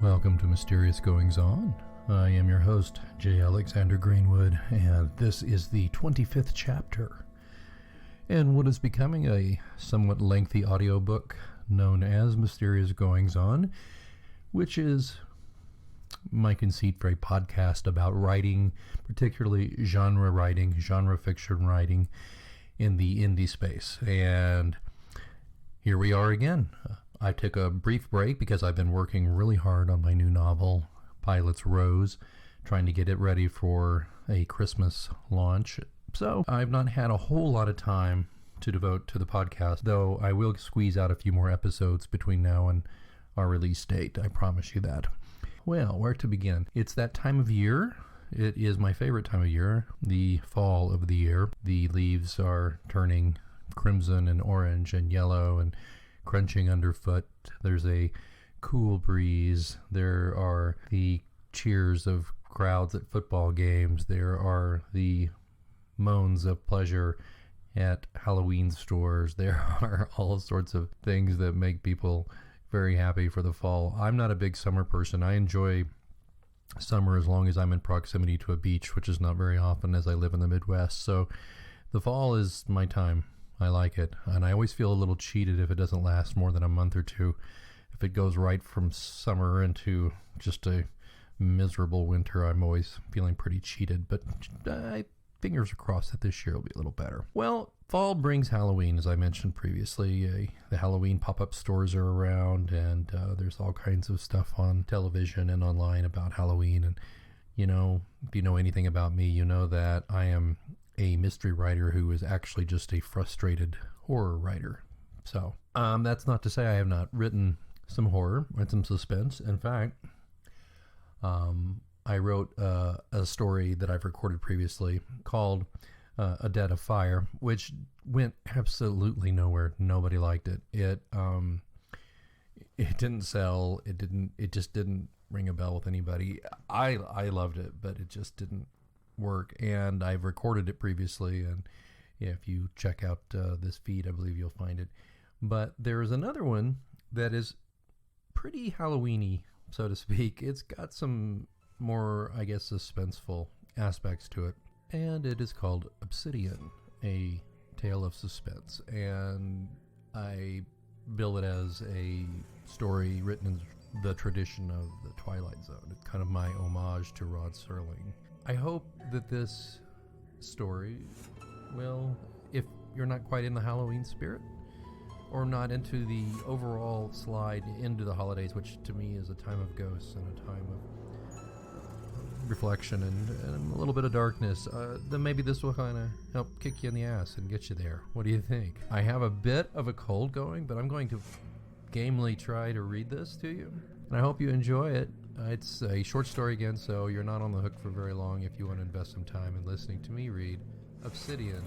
Welcome to Mysterious Goings On. I am your host, J. Alexander Greenwood, and this is the 25th chapter in what is becoming a somewhat lengthy audiobook known as Mysterious Goings On, which is my conceit for a podcast about writing, particularly genre fiction writing in the indie space. And here we are again. I took a brief break because I've been working really hard on my new novel, Pilot's Rose, trying to get it ready for a Christmas launch. So I've not had a whole lot of time to devote to the podcast, though I will squeeze out a few more episodes between now and our release date. I promise you that. Well, where to begin? It's that time of year. It is my favorite time of year, the fall of the year. The leaves are turning crimson and orange and yellow and crunching underfoot. There's a cool breeze. There are the cheers of crowds at football games. There are the moans of pleasure at Halloween stores. There are all sorts of things that make people very happy for the fall. I'm not a big summer person. I enjoy summer as long as I'm in proximity to a beach, which is not very often as I live in the Midwest. So the fall is my time. I like it, and I always feel a little cheated if it doesn't last more than a month or two. If it goes right from summer into just a miserable winter, I'm always feeling pretty cheated, but fingers are crossed that this year will be a little better. Well, fall brings Halloween, as I mentioned previously. The Halloween pop-up stores are around, and there's all kinds of stuff on television and online about Halloween. And, you know, if you know anything about me, you know that I am a mystery writer who is actually just a frustrated horror writer. So that's not to say I have not written some horror and some suspense. In fact, I wrote a story that I've recorded previously called A Debt of Fire, which went absolutely nowhere. Nobody liked it. It didn't sell. It just didn't ring a bell with anybody. I loved it, but it just didn't work. And I've recorded it previously, and if you check out this feed, I believe you'll find it. But there is another one that is pretty Halloween-y, so to speak. It's got some more, I guess, suspenseful aspects to it, and it is called Obsidian, a tale of suspense. And I bill it as a story written in the tradition of the Twilight Zone. It's kind of my homage to Rod Serling. I hope that this story will, if you're not quite in the Halloween spirit, or not into the overall slide into the holidays, which to me is a time of ghosts and a time of reflection and a little bit of darkness, then maybe this will kind of help kick you in the ass and get you there. What do you think? I have a bit of a cold going, but I'm going to gamely try to read this to you, and I hope you enjoy it. It's a short story again, so you're not on the hook for very long if you want to invest some time in listening to me read Obsidian.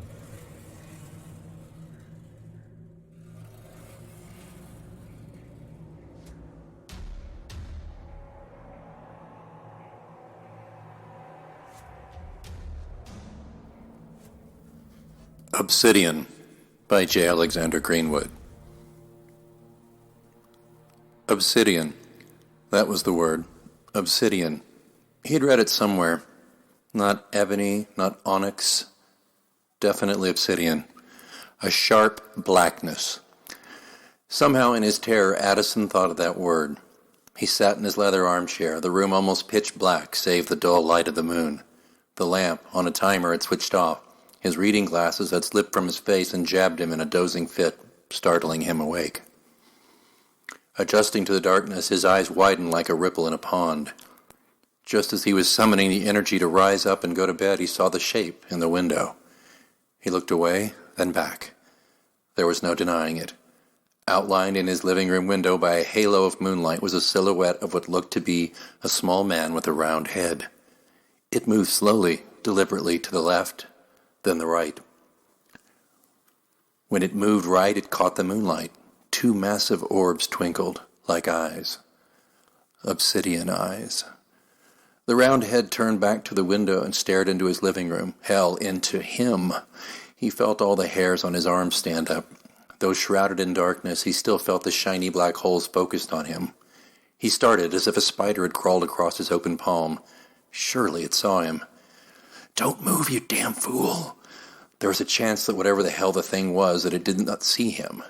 Obsidian by J. Alexander Greenwood. Obsidian. That was the word. Obsidian. He'd read it somewhere. Not ebony, not onyx. Definitely obsidian. A sharp blackness. Somehow in his terror, Addison thought of that word. He sat in his leather armchair, the room almost pitch black save the dull light of the moon. The lamp, on a timer, had switched off. His reading glasses had slipped from his face and jabbed him in a dozing fit, startling him awake. Adjusting to the darkness, his eyes widened like a ripple in a pond. Just as he was summoning the energy to rise up and go to bed, he saw the shape in the window. He looked away, then back. There was no denying it. Outlined in his living room window by a halo of moonlight was a silhouette of what looked to be a small man with a round head. It moved slowly, deliberately to the left, then the right. When it moved right, it caught the moonlight. Two massive orbs twinkled, like eyes. Obsidian eyes. The round head turned back to the window and stared into his living room. Hell, into him. He felt all the hairs on his arms stand up. Though shrouded in darkness, he still felt the shiny black holes focused on him. He started as if a spider had crawled across his open palm. Surely it saw him. "Don't move, you damn fool!" There was a chance that whatever the hell the thing was, that it did not see him.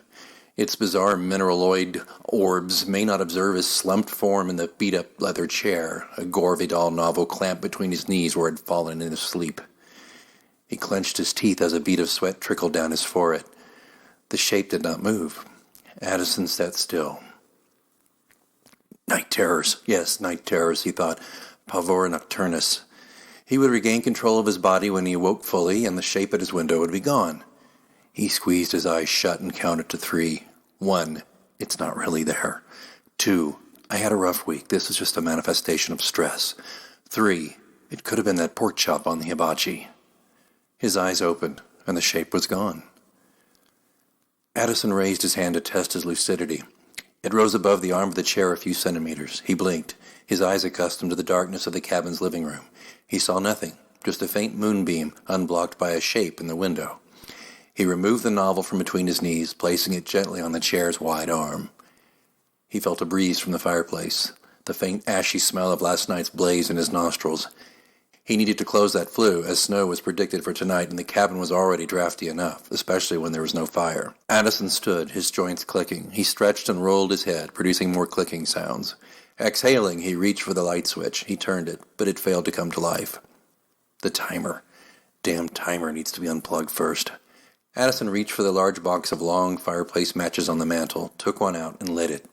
Its bizarre mineraloid orbs may not observe his slumped form in the beat-up leather chair, a Gore Vidal novel clamped between his knees where it had fallen in his sleep. He clenched his teeth as a bead of sweat trickled down his forehead. The shape did not move. Addison sat still. Night terrors. Yes, night terrors, he thought. Pavor nocturnus. He would regain control of his body when he awoke fully, and the shape at his window would be gone. He squeezed his eyes shut and counted to 3. 1. It's not really there. 2. I had a rough week. This is just a manifestation of stress. 3. It could have been that pork chop on the hibachi. His eyes opened, and the shape was gone. Addison raised his hand to test his lucidity. It rose above the arm of the chair a few centimeters. He blinked, his eyes accustomed to the darkness of the cabin's living room. He saw nothing, just a faint moonbeam unblocked by a shape in the window. He removed the novel from between his knees, placing it gently on the chair's wide arm. He felt a breeze from the fireplace, the faint ashy smell of last night's blaze in his nostrils. He needed to close that flue, as snow was predicted for tonight, and the cabin was already drafty enough, especially when there was no fire. Addison stood, his joints clicking. He stretched and rolled his head, producing more clicking sounds. Exhaling, he reached for the light switch. He turned it, but it failed to come to life. The timer. Damn timer needs to be unplugged first. Addison reached for the large box of long fireplace matches on the mantel, took one out, and lit it.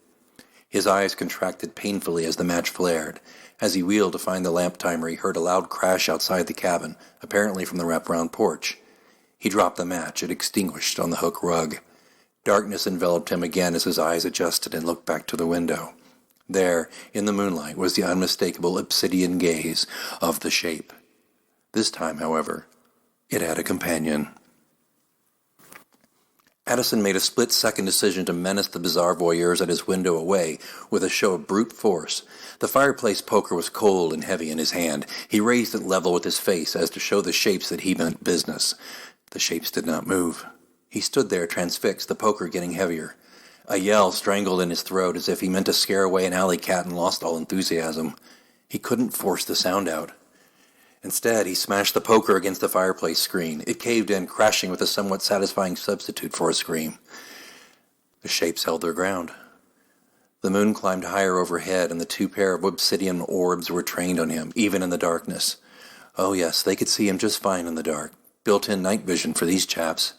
His eyes contracted painfully as the match flared. As he wheeled to find the lamp timer, he heard a loud crash outside the cabin, apparently from the wraparound porch. He dropped the match. It extinguished on the hook rug. Darkness enveloped him again as his eyes adjusted and looked back to the window. There, in the moonlight, was the unmistakable obsidian gaze of the shape. This time, however, it had a companion. Addison made a split-second decision to menace the bizarre voyeurs at his window away with a show of brute force. The fireplace poker was cold and heavy in his hand. He raised it level with his face as to show the shapes that he meant business. The shapes did not move. He stood there transfixed, the poker getting heavier. A yell strangled in his throat as if he meant to scare away an alley cat and lost all enthusiasm. He couldn't force the sound out. Instead, he smashed the poker against the fireplace screen. It caved in, crashing with a somewhat satisfying substitute for a scream. The shapes held their ground. The moon climbed higher overhead, and the 2 pair of obsidian orbs were trained on him, even in the darkness. Oh yes, they could see him just fine in the dark. Built-in night vision for these chaps.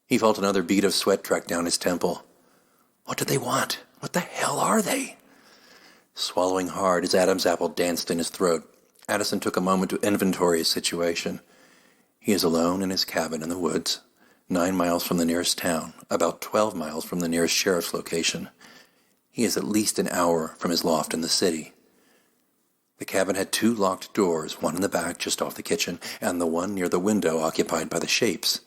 He felt another bead of sweat track down his temple. What did they want? What the hell are they? Swallowing hard, his Adam's apple danced in his throat. Addison took a moment to inventory his situation. He is alone in his cabin in the woods, 9 miles from the nearest town, about 12 miles from the nearest sheriff's location. He is at least an hour from his loft in the city. The cabin had 2 locked doors, one in the back just off the kitchen, and the one near the window occupied by the shapes.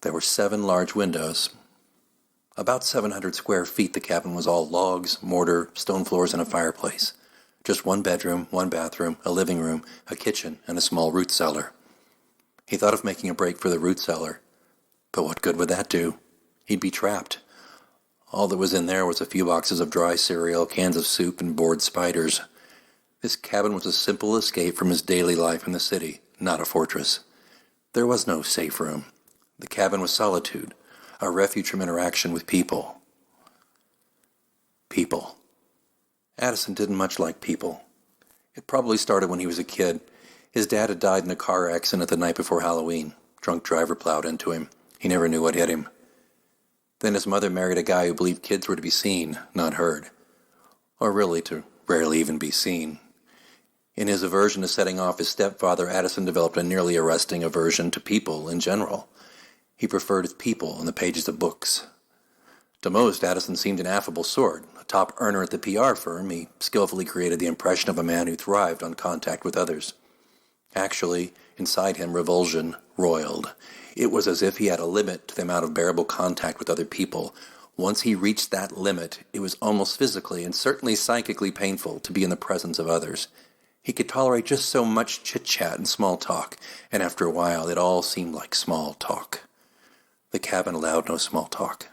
There were 7 large windows. About 700 square feet, the cabin was all logs, mortar, stone floors, and a fireplace. Just 1 bedroom, 1 bathroom, a living room, a kitchen, and a small root cellar. He thought of making a break for the root cellar. But what good would that do? He'd be trapped. All that was in there was a few boxes of dry cereal, cans of soup, and bored spiders. This cabin was a simple escape from his daily life in the city, not a fortress. There was no safe room. The cabin was solitude, a refuge from interaction with people. People. Addison didn't much like people. It probably started when he was a kid. His dad had died in a car accident the night before Halloween. Drunk driver plowed into him. He never knew what hit him. Then his mother married a guy who believed kids were to be seen, not heard. Or really to rarely even be seen. In his aversion to setting off his stepfather, Addison developed a nearly arresting aversion to people in general. He preferred people in the pages of books. To most, Addison seemed an affable sort. A top earner at the PR firm, he skillfully created the impression of a man who thrived on contact with others. Actually, inside him, revulsion roiled. It was as if he had a limit to the amount of bearable contact with other people. Once he reached that limit, it was almost physically and certainly psychically painful to be in the presence of others. He could tolerate just so much chit-chat and small talk, and after a while it all seemed like small talk. The cabin allowed no small talk.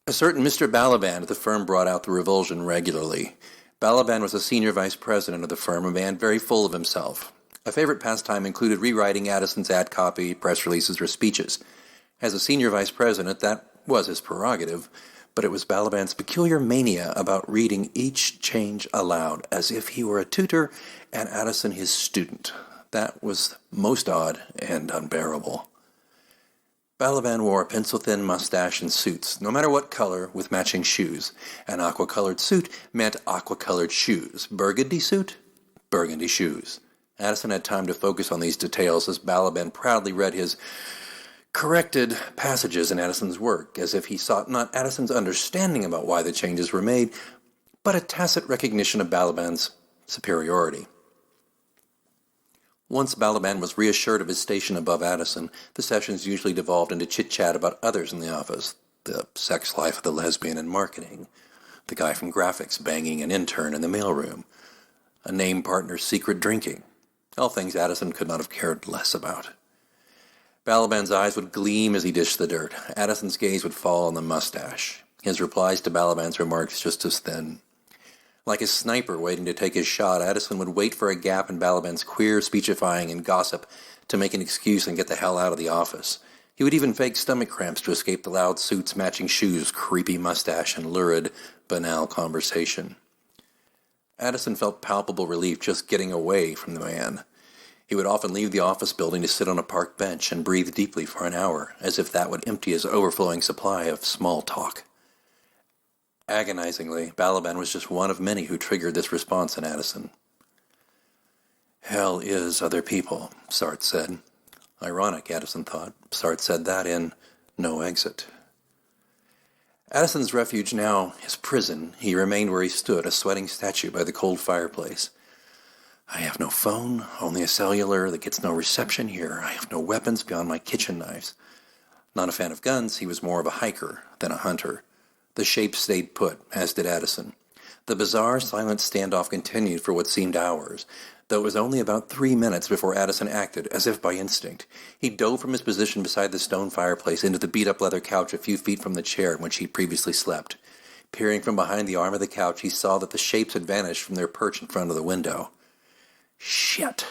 A certain Mr. Balaban at the firm brought out the revulsion regularly. Balaban was a senior vice president of the firm, a man very full of himself. A favorite pastime included rewriting Addison's ad copy, press releases, or speeches. As a senior vice president, that was his prerogative, but it was Balaban's peculiar mania about reading each change aloud, as if he were a tutor and Addison his student. That was most odd and unbearable. Balaban wore a pencil-thin mustache and suits, no matter what color, with matching shoes. An aqua-colored suit meant aqua-colored shoes. Burgundy suit? Burgundy shoes. Addison had time to focus on these details as Balaban proudly read his corrected passages in Addison's work, as if he sought not Addison's understanding about why the changes were made, but a tacit recognition of Balaban's superiority. Once Balaban was reassured of his station above Addison, the sessions usually devolved into chit-chat about others in the office, the sex life of the lesbian in marketing, the guy from graphics banging an intern in the mailroom, a name partner's secret drinking, all things Addison could not have cared less about. Balaban's eyes would gleam as he dished the dirt. Addison's gaze would fall on the mustache. His replies to Balaban's remarks just as thin. Like a sniper waiting to take his shot, Addison would wait for a gap in Balaban's queer speechifying and gossip to make an excuse and get the hell out of the office. He would even fake stomach cramps to escape the loud suits, matching shoes, creepy mustache, and lurid, banal conversation. Addison felt palpable relief just getting away from the man. He would often leave the office building to sit on a park bench and breathe deeply for an hour, as if that would empty his overflowing supply of small talk. Agonizingly, Balaban was just one of many who triggered this response in Addison. Hell is other people, Sartre said. Ironic, Addison thought. Sartre said that in No Exit. Addison's refuge now, his prison, he remained where he stood, a sweating statue by the cold fireplace. I have no phone, only a cellular that gets no reception here. I have no weapons beyond my kitchen knives. Not a fan of guns, he was more of a hiker than a hunter. The shape stayed put, as did Addison. The bizarre, silent standoff continued for what seemed hours, though it was only about 3 minutes before Addison acted, as if by instinct. He dove from his position beside the stone fireplace into the beat-up leather couch a few feet from the chair in which he previously slept. Peering from behind the arm of the couch, he saw that the shapes had vanished from their perch in front of the window. Shit!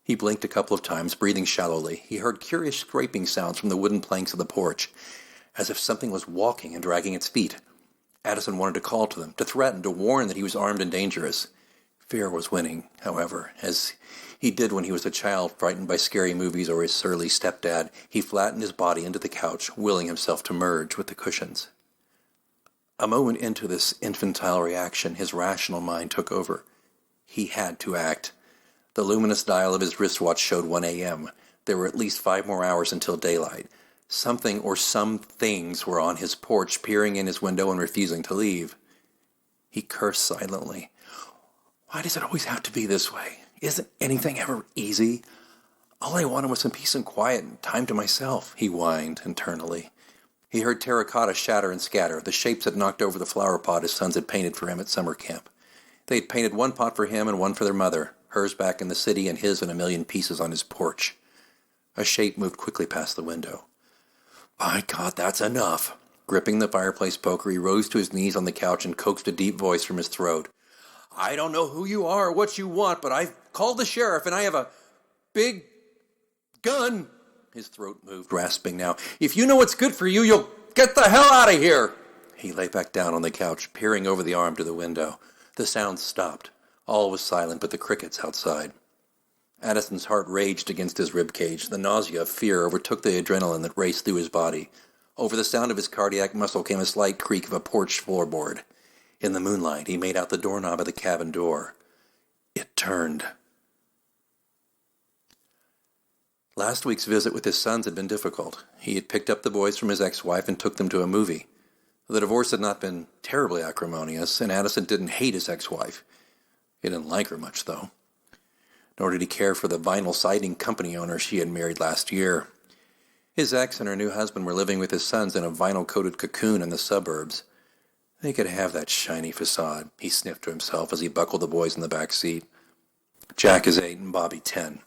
He blinked a couple of times, breathing shallowly. He heard curious scraping sounds from the wooden planks of the porch, as if something was walking and dragging its feet. Addison wanted to call to them, to threaten, to warn that he was armed and dangerous. Fear was winning, however, as he did when he was a child frightened by scary movies or his surly stepdad. He flattened his body into the couch, willing himself to merge with the cushions. A moment into this infantile reaction, his rational mind took over. He had to act. The luminous dial of his wristwatch showed 1 a.m. There were at least 5 more hours until daylight. Something or some things were on his porch, peering in his window and refusing to leave. He cursed silently. Why does it always have to be this way? Isn't anything ever easy? All I wanted was some peace and quiet and time to myself, he whined internally. He heard terracotta shatter and scatter. The shapes had knocked over the flower pot his sons had painted for him at summer camp. They had painted one pot for him and one for their mother, hers back in the city and his in a million pieces on his porch. A shape moved quickly past the window. By God, that's enough. Gripping the fireplace poker, he rose to his knees on the couch and coaxed a deep voice from his throat. I don't know who you are or what you want, but I've called the sheriff and I have a big gun. His throat moved, rasping now. If you know what's good for you, you'll get the hell out of here. He lay back down on the couch, peering over the arm to the window. The sound stopped. All was silent but the crickets outside. Addison's heart raged against his ribcage. The nausea of fear overtook the adrenaline that raced through his body. Over the sound of his cardiac muscle came a slight creak of a porch floorboard. In the moonlight, he made out the doorknob of the cabin door. It turned. Last week's visit with his sons had been difficult. He had picked up the boys from his ex-wife and took them to a movie. The divorce had not been terribly acrimonious, and Addison didn't hate his ex-wife. He didn't like her much, though. Nor did he care for the vinyl siding company owner she had married last year. His ex and her new husband were living with his sons in a vinyl-coated cocoon in the suburbs. They could have that shiny facade, he sniffed to himself as he buckled the boys in the back seat. Jack is 8 and Bobby 10.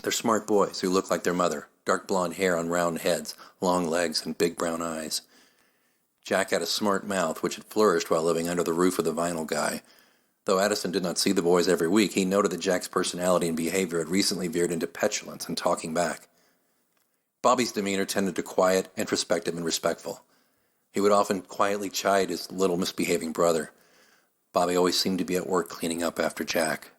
They're smart boys who look like their mother, dark blonde hair on round heads, long legs, and big brown eyes. Jack had a smart mouth which had flourished while living under the roof of the vinyl guy. Though Addison did not see the boys every week, he noted that Jack's personality and behavior had recently veered into petulance and talking back. Bobby's demeanor tended to quiet, introspective, and respectful. He would often quietly chide his little misbehaving brother. Bobby always seemed to be at work cleaning up after Jack.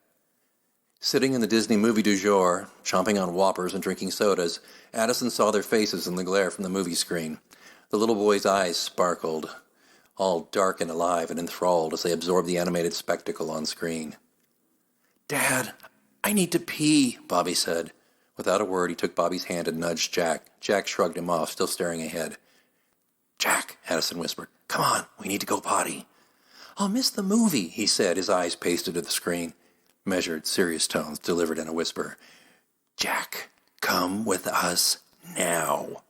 Sitting in the Disney movie du jour, chomping on Whoppers and drinking sodas, Addison saw their faces in the glare from the movie screen. The little boy's eyes sparkled, all dark and alive and enthralled as they absorbed the animated spectacle on screen. "Dad, I need to pee," Bobby said. Without a word, he took Bobby's hand and nudged Jack. Jack shrugged him off, still staring ahead. "Jack," Addison whispered, "come on, we need to go potty." "I'll miss the movie," he said, his eyes pasted to the screen. Measured, serious tones delivered in a whisper. "Jack, come with us now."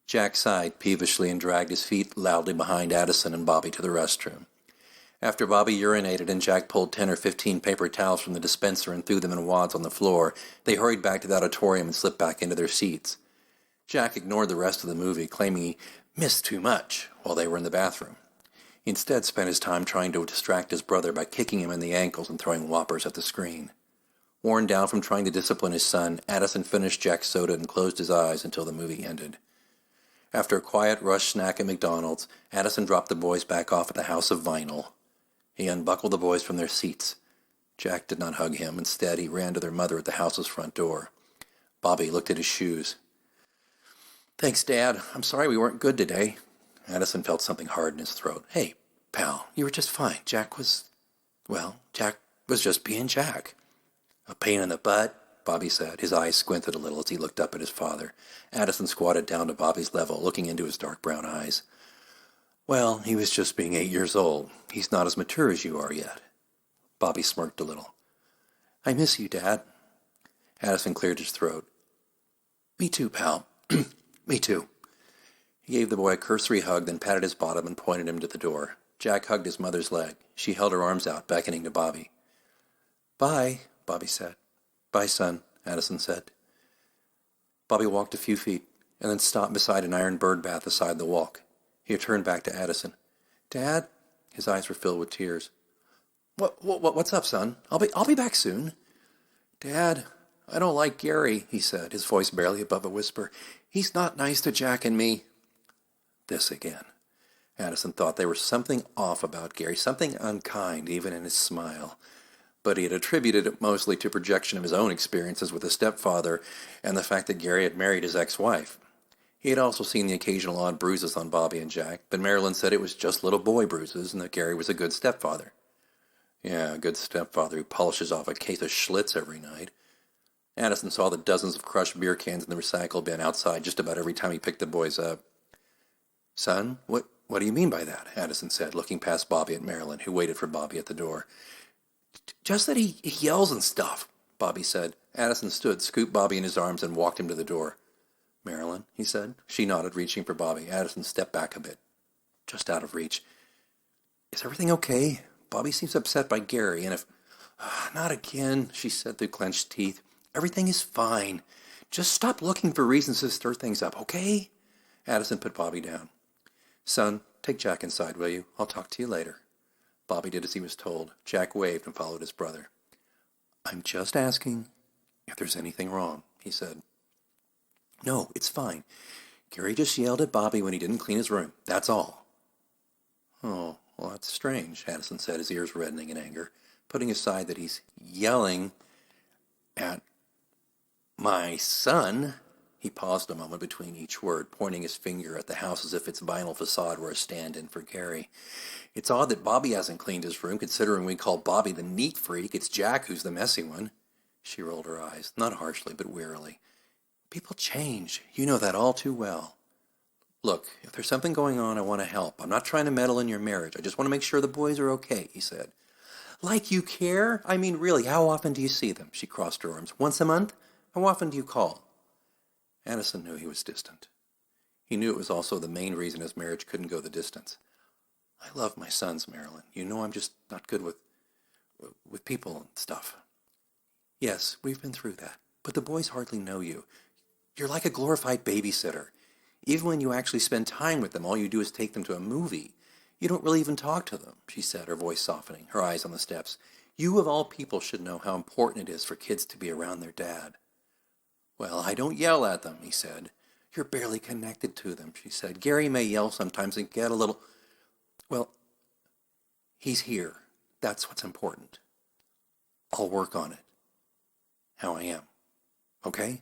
Jack sighed peevishly and dragged his feet loudly behind Addison and Bobby to the restroom. After Bobby urinated and Jack pulled 10 or 15 paper towels from the dispenser and threw them in wads on the floor, they hurried back to the auditorium and slipped back into their seats. Jack ignored the rest of the movie, claiming he missed too much while they were in the bathroom. He instead spent his time trying to distract his brother by kicking him in the ankles and throwing Whoppers at the screen. Worn down from trying to discipline his son, Addison finished Jack's soda and closed his eyes until the movie ended. After a quiet rush snack at McDonald's, Addison dropped the boys back off at the House of Vinyl. He unbuckled the boys from their seats. Jack did not hug him. Instead, he ran to their mother at the house's front door. Bobby looked at his shoes. "Thanks, Dad. I'm sorry we weren't good today." Addison felt something hard in his throat. "Hey, pal, you were just fine. Jack was just being Jack." "A pain in the butt," Bobby said. His eyes squinted a little as he looked up at his father. Addison squatted down to Bobby's level, looking into his dark brown eyes. "Well, he was just being 8 years old. He's not as mature as you are yet." Bobby smirked a little. "I miss you, Dad." Addison cleared his throat. "Me too, pal. Me too." He gave the boy a cursory hug, then patted his bottom and pointed him to the door. Jack hugged his mother's leg. She held her arms out, beckoning to Bobby. "Bye," Bobby said. "Bye, son," Addison said. Bobby walked a few feet and then stopped beside an iron bird bath beside the walk. He turned back to Addison. "Dad?" His eyes were filled with tears. What's up, son? I'll be back soon." "Dad, I don't like Gary," he said, his voice barely above a whisper. "He's not nice to Jack and me." This again. Addison thought there was something off about Gary, something unkind, even in his smile. But he had attributed it mostly to projection of his own experiences with his stepfather and the fact that Gary had married his ex-wife. He had also seen the occasional odd bruises on Bobby and Jack, but Marilyn said it was just little boy bruises and that Gary was a good stepfather. Yeah, a good stepfather who polishes off a case of Schlitz every night. Addison saw the dozens of crushed beer cans in the recycle bin outside just about every time he picked the boys up. "Son, what do you mean by that?" Addison said, looking past Bobby at Marilyn, who waited for Bobby at the door. "Just that he yells and stuff," Bobby said. Addison stood, scooped Bobby in his arms, and walked him to the door. "Marilyn," he said. She nodded, reaching for Bobby. Addison stepped back a bit, just out of reach. "Is everything okay? Bobby seems upset by Gary, and if—" "Not again," she said through clenched teeth. "Everything is fine. Just stop looking for reasons to stir things up, okay?" Addison put Bobby down. "Son, take Jack inside, will you? I'll talk to you later." Bobby did as he was told. Jack waved and followed his brother. "I'm just asking if there's anything wrong," he said. "No, it's fine. Gary just yelled at Bobby when he didn't clean his room. That's all." "Oh, well, that's strange," Addison said, his ears reddening in anger. "Putting aside that he's yelling at my son." He paused a moment between each word, pointing his finger at the house as if its vinyl facade were a stand-in for Gary. "It's odd that Bobby hasn't cleaned his room, considering we call Bobby the neat freak. It's Jack who's the messy one." She rolled her eyes, not harshly, but wearily. "People change. You know that all too well." "Look, if there's something going on, I want to help. I'm not trying to meddle in your marriage. I just want to make sure the boys are okay," he said. "Like you care? I mean, really, how often do you see them?" She crossed her arms. "Once a month? How often do you call?" Addison knew he was distant. He knew it was also the main reason his marriage couldn't go the distance. "I love my sons, Marilyn. You know I'm just not good with people and stuff." "Yes, we've been through that. But the boys hardly know you. You're like a glorified babysitter. Even when you actually spend time with them, all you do is take them to a movie. You don't really even talk to them, she said, her voice softening, her eyes on the steps. You of all people should know how important it is for kids to be around their dad. Well, I don't yell at them, he said. You're barely connected to them, she said. Gary may yell sometimes and get a little... Well, he's here. That's what's important. I'll work on it. How I am. Okay?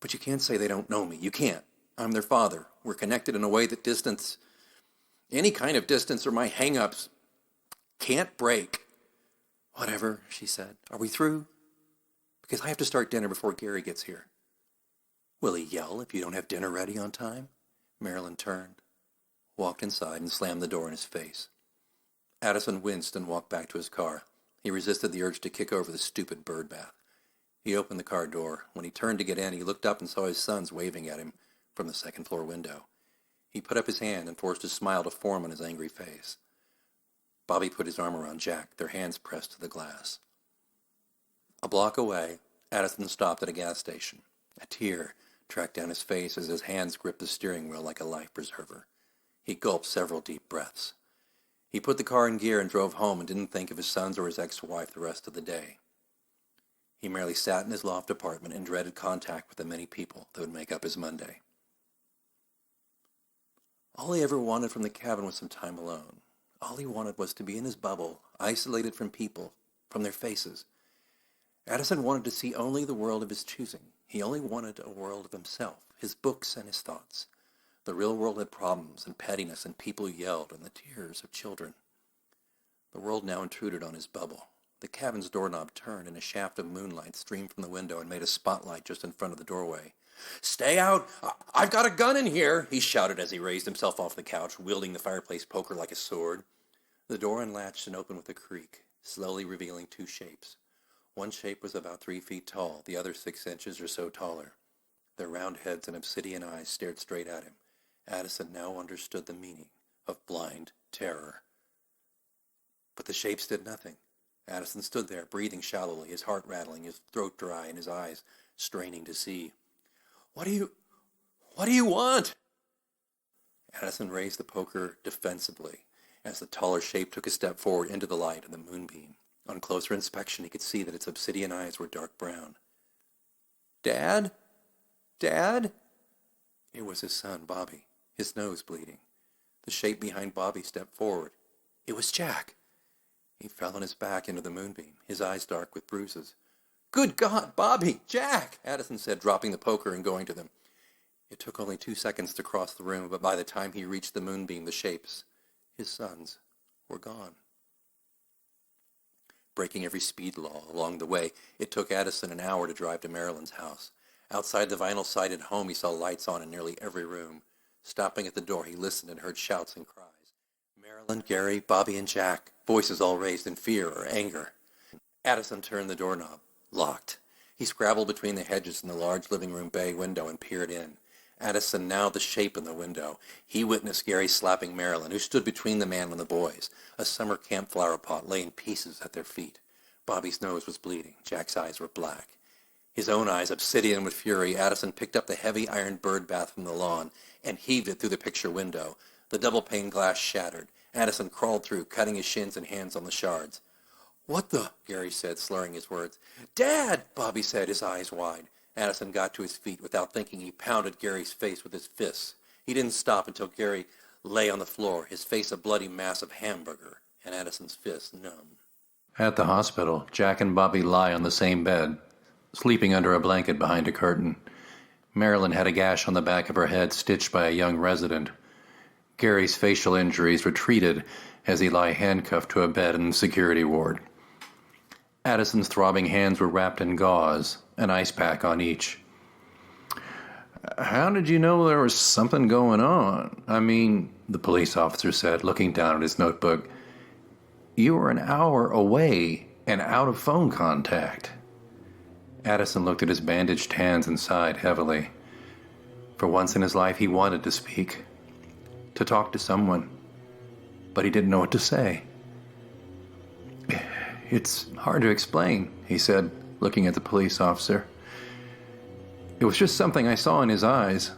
But you can't say they don't know me. You can't. I'm their father. We're connected in a way that distance, any kind of distance or my hang-ups, can't break. Whatever, she said. Are we through? Because I have to start dinner before Gary gets here. Will he yell if you don't have dinner ready on time? Marilyn turned, walked inside, and slammed the door in his face. Addison winced and walked back to his car. He resisted the urge to kick over the stupid bird bath. He opened the car door. When he turned to get in, he looked up and saw his sons waving at him from the second-floor window. He put up his hand and forced a smile to form on his angry face. Bobby put his arm around Jack, their hands pressed to the glass. A block away, Addison stopped at a gas station. A tear tracked down his face as his hands gripped the steering wheel like a life preserver. He gulped several deep breaths. He put the car in gear and drove home and didn't think of his sons or his ex-wife the rest of the day. He merely sat in his loft apartment and dreaded contact with the many people that would make up his Monday. All he ever wanted from the cabin was some time alone. All he wanted was to be in his bubble, isolated from people, from their faces. Addison wanted to see only the world of his choosing. He only wanted a world of himself, his books and his thoughts. The real world had problems and pettiness and people who yelled and the tears of children. The world now intruded on his bubble. The cabin's doorknob turned and a shaft of moonlight streamed from the window and made a spotlight just in front of the doorway. Stay out! I've got a gun in here! He shouted as he raised himself off the couch, wielding the fireplace poker like a sword. The door unlatched and opened with a creak, slowly revealing two shapes. One shape was about 3 feet tall, the other 6 inches or so taller. Their round heads and obsidian eyes stared straight at him. Addison now understood the meaning of blind terror. But the shapes did nothing. Addison stood there, breathing shallowly, his heart rattling, his throat dry, and his eyes straining to see. What do you want? Addison raised the poker defensively as the taller shape took a step forward into the light of the moonbeam. On closer inspection, he could see that its obsidian eyes were dark brown. Dad? Dad? It was his son, Bobby, his nose bleeding. The shape behind Bobby stepped forward. It was Jack. He fell on his back into the moonbeam, his eyes dark with bruises. Good God, Bobby! Jack! Addison said, dropping the poker and going to them. It took only 2 seconds to cross the room, but by the time he reached the moonbeam, the shapes, his sons, were gone. Breaking every speed law along the way, it took Addison an hour to drive to Marilyn's house. Outside the vinyl-sided home, he saw lights on in nearly every room. Stopping at the door, he listened and heard shouts and cries. Marilyn, Gary, Bobby, and Jack, voices all raised in fear or anger. Addison turned the doorknob. Locked. He scrabbled between the hedges in the large living room bay window and peered in. Addison, now the shape in the window. He witnessed Gary slapping Marilyn, who stood between the man and the boys. A summer camp flower pot lay in pieces at their feet. Bobby's nose was bleeding. Jack's eyes were black. His own eyes obsidian with fury, Addison picked up the heavy iron bird bath from the lawn and heaved it through the picture window. The double-pane glass shattered. Addison crawled through, cutting his shins and hands on the shards. What the? Gary said, slurring his words. Dad! Bobby said, his eyes wide. Addison got to his feet. Without thinking, he pounded Gary's face with his fists. He didn't stop until Gary lay on the floor, his face a bloody mass of hamburger, and Addison's fist numb. At the hospital, Jack and Bobby lie on the same bed, sleeping under a blanket behind a curtain. Marilyn had a gash on the back of her head stitched by a young resident. Gary's facial injuries retreated as he lay handcuffed to a bed in the security ward. Addison's throbbing hands were wrapped in gauze, an ice pack on each. How did you know there was something going on? I mean, the police officer said, looking down at his notebook. You were an hour away and out of phone contact. Addison looked at his bandaged hands and sighed heavily. For once in his life, he wanted to speak, to talk to someone, but he didn't know what to say. It's hard to explain, he said, looking at the police officer. It was just something I saw in his eyes.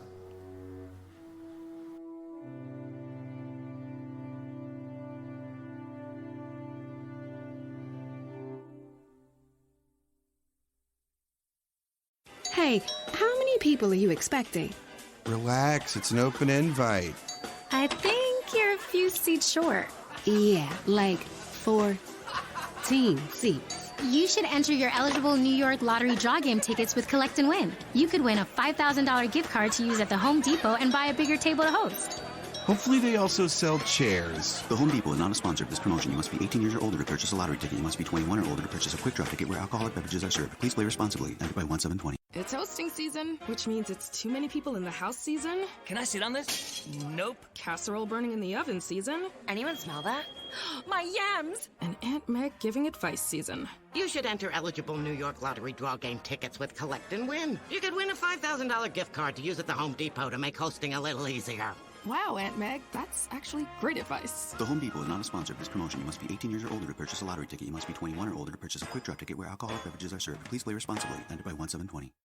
Hey, how many people are you expecting? Relax, it's an open invite. I think you're a few seats short. Yeah, like 14 seats. You should enter your eligible New York lottery draw game tickets with Collect and Win. You could win a $5,000 gift card to use at the Home Depot and buy a bigger table to host. Hopefully they also sell chairs. The Home Depot is not a sponsor of this promotion. You must be 18 years or older to purchase a lottery ticket. You must be 21 or older to purchase a quick draw ticket where alcoholic beverages are served. Please play responsibly. Enter by 1-7-20. It's hosting season, which means it's too many people in the house season. Can I sit on this? Nope. Casserole burning in the oven season. Anyone smell that? My yams! And Aunt Meg giving advice season. You should enter eligible New York lottery draw game tickets with Collect and Win. You could win a $5,000 gift card to use at the Home Depot to make hosting a little easier. Wow, Aunt Meg, that's actually great advice. The Home Depot is not a sponsor of this promotion. You must be 18 years or older to purchase a lottery ticket. You must be 21 or older to purchase a quick draw ticket where alcoholic beverages are served. Please play responsibly. Enter by 1-7-20.